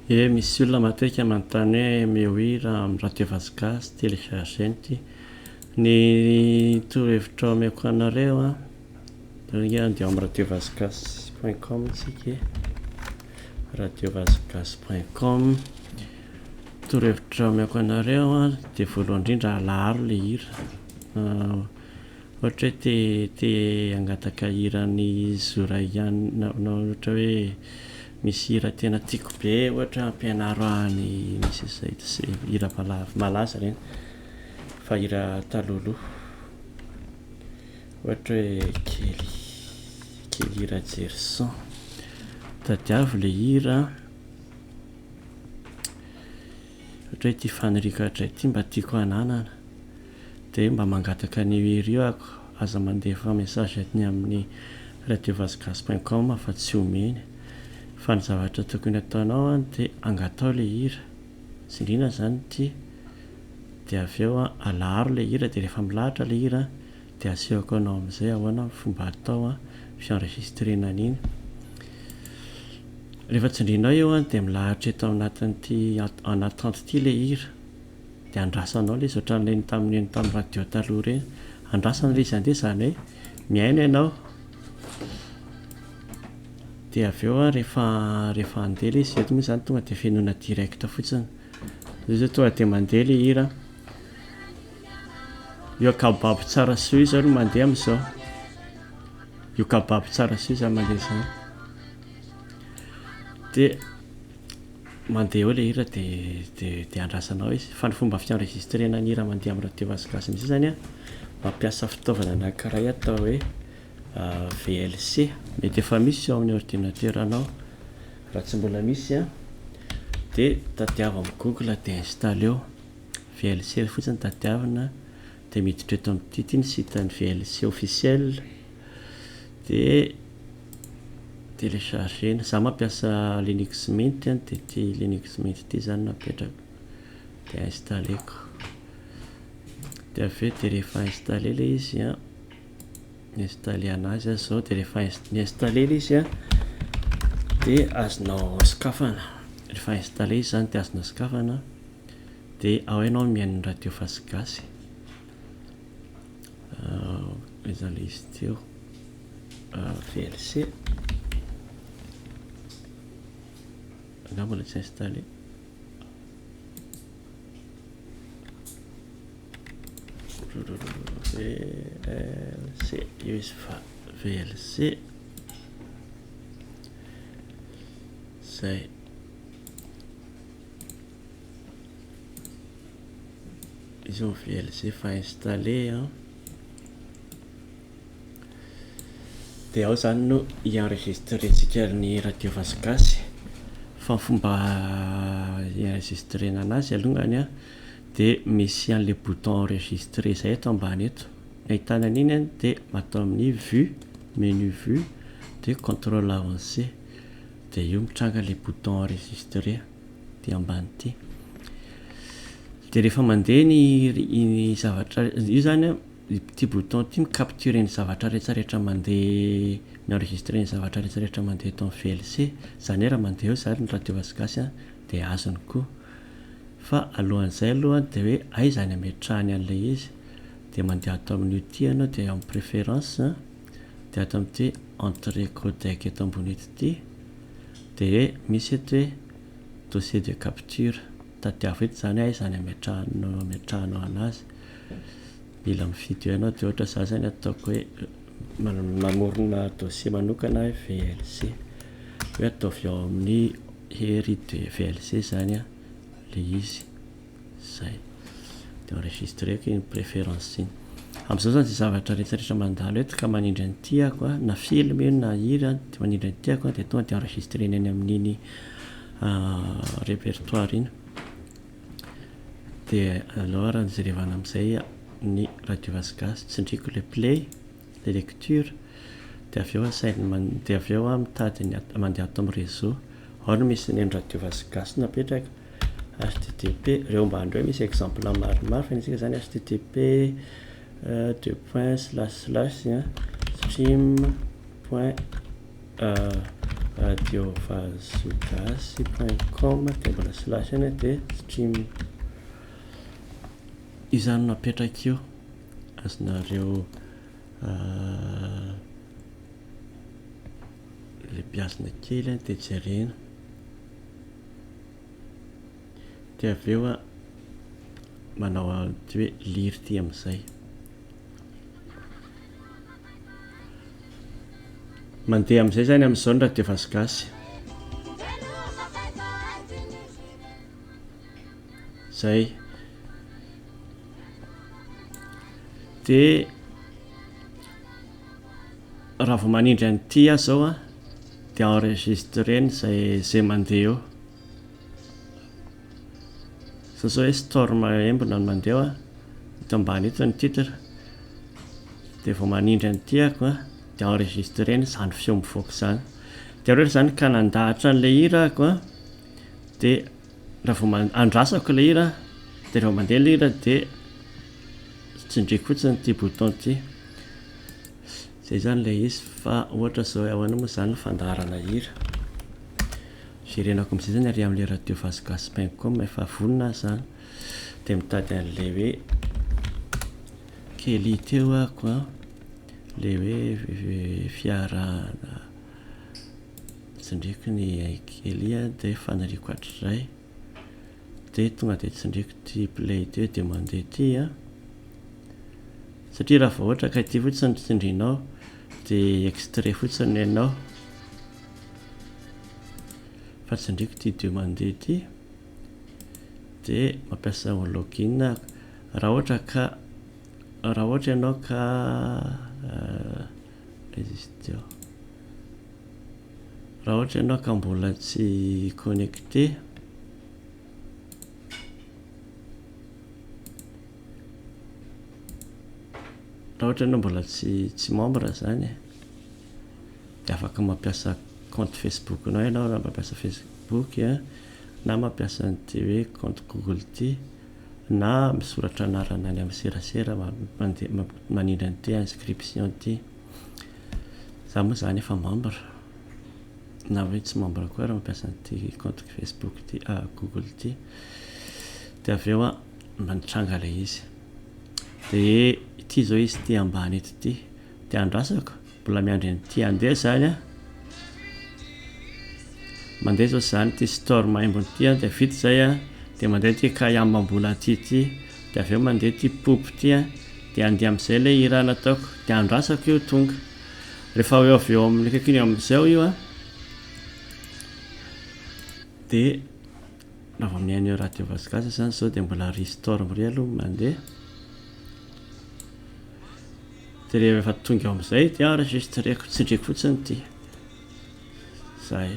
Misy olona matetika manontany hoe miohy raha amin'ny radiovazogasy téléchargeny ny torohevitra omeko anareo a dia amin'ny radiovazogasy.com tsika radiovazogasy.com torohevitra omeko anareo a dia voalohany indrindra alaharo le hira ohatra hoe te hangataka hirany zoraïane na ohatra hoe misy hira tena tiako be ohatra ampianaro any misy izay hira malaza reny fa hira taloloha ohatra hoe kely hira jerson tadiavo le hira ohatra hoe ity fanirikatra ity mba tiako hananana dia mba mangataka ny hira io ako aza mandefa message ny amin'ny radiovazogasy.com fa tsy omeny fa ny zavatra tokony ataonao dia angatao le hira sindrina zany ity dia avy eo alaharo le hira dia rehefa milahatra le hira dia asehoko anao amin'izay ahoana fomba atao fienregistrena an'iny rehefa tsindrinao eo dia milahatra eto anatin'ity en attente ity le hira dia andrasanao le izy ohatran'ilay tamin'ny radio taloha reny andrasana le izy andeha zany hoe miaina ianao dia avy eo rehefa andeha le izy eto moa zany tonga dia fenona direct fotsiny izy tonga dia mandeha le hira io kababo tsara soa io zao no mandeha amin'izao io kababo tsara soa zany mandeha zany dia mandeha eo le hira dia andrasanao izy fa ny fomba fienregistrena ny hira mandeha amin'ny radiovazogasy amin'izay zany mampiasa fitaovana anankiray atao hoe VLC mety efa misy ao amin'ny ordinateur anao raha tsy mbola misy dia tadiavo amin'ny Google dia installe eo VLC fotsiny tadiavina dia miditra eto amin'ny ity ny site ny VLC officiel dia téléchargena za mampiasa Linux Mint dia ity Linux Mint ity zany napetraka dia installeko dia avy eo dia rehefa installé le izy installé anazy zao dia rehefa installé le izy dia azonao sokafana rehefa installé izy zany dia azonao sokafana dia ao ianao mihaino ny radiovazogasy iza le izy teo VLC nga mbola tsy installé VLC io izy fa VLC zay izy io VLC fa installé dia ao zany no hienregistrentsika ny radiovazogasy fa fomba hienregistrena anazy alongany dia misy an'le bouton enregistré zay eto ambany eto ahitana an'iny dia atao amin'ny vue menu vue dia contrôle avancé dia io mitranga le bouton enregistré dia ambany ity dia rehefa mandeha ny zavatra io zany ity bouton ity micapture ny zavatra rehetrarehetra mandeha mienregistré ny zavatra rehetrarehetra mandeha eto amin'ny VLC zany raha mandeha eo zany ny radiovazogasy dia azony koa fa alohan'izay aloha dia hoe aiza ny ametrahany an'ilay izy dia mandeha atao amin'ny outil ianao dia amin'ny préférence dia atao amin'ity entrée codec eto ambony eto ity dia misy eto hoe dossier de capture tadiavo eto zany aiza ny ametrahanao anazy mila mifidy eo ianao dia ohatra za zany ataoko hoe mamorona dossier manokana VLC hoe ataovy ao amin'ny heri de VLC zany le izy zay dia enregistreko iny préférence iny amin'izao zany zay zavatra rehetrarehetra mandalo eto ka manindry ny tiako na film io na hira dia manindry ny tiako dia tonga dia enregistrena eny amin'iny répertoire iny dia alors raha jerevana amin'izay ny radiovazogasy tsindriko le play le lecture dia avy eo dia avy eo mitady mandeha ato amin'ny réseau ao no misy ny radiovazogasy napetraka http reo mba andreo misy exemple maromaro fa nisika zany http // stream radiovazogasy.com dia mbola slasany dia stream izany napetraka io azonareo le mpiazina kely dia jerena dia avy eo manao ty hoe liry ty amin'izay mandeha amin'izay zany amin'izao ny radiovazogasy zay dia raha vao manindry an'ity aho zao dia enregistreny zay mandeha eo zao hoe storm embona no mandeha ito ambany ito ny titre dia vao manindry an'ity ahako dia enregistreny zany feo mivoaka zany dia rehetra zany ka nandahatra an'ilay hira ahako dia raha vao andrasako ilay hira dia rehefa mandeha ilay hira dia tsindriako fotsiny ty bouton ty zay zany ilay izy fa ohatra zao ahoana moa zany fandaharana hira zirenako amin'izay zany ary amin'ilay radiovazogasy.com efa vonona zany dia mitady an'ilay hoe kely teo ahako ilay hoe fiarahana tsindriako ny kely dia fanariako hatrizay dia tonga dia tsindriako ty play teo dia mandeha ty satria raha vao ohatra ka ity fotsiny tsindrinao dia extrait fotsiny ianao fa tsindriako ty deux mandeha ty dia mampiasa login raha ohatra ianao ka résiste raha ohatra ianao ka mbola tsy connecté raha ohatra ianao mbola tsy membre zany dia afaka mampiasa compte Facebook nao ianao raha mampiasa Facebook na mampiasa an'ity hoe compte Google ty na misoratra anarana any amin'ny serasera manindry an'ity inscription ty za moa zany efa membre na hoe tsy membre koa raha mampiasa an'ity compte Facebook ty Google ty dia avy eo manitranga ilay izy dia ity zao izy ty ambany eto ty dia andrasako mbola miandry an'ity andeha zany mandeha zao zany ty storm embony ty dia vita zay dia mandeha ty kayamambola ty dia avy eo mandeha ty pop ty dia andeha amin'izay ilay hira nataoko dia andrasako io tonga rehefa eo avy eo amin'ny akaiky io amin'izao io dia raha vao mihaino eo radiovazogasy zany zao dia mbola restore ry aloha mandeha dia rehefa tonga eo amin'izay dia enregistreko tsindriako fotsiny ty zay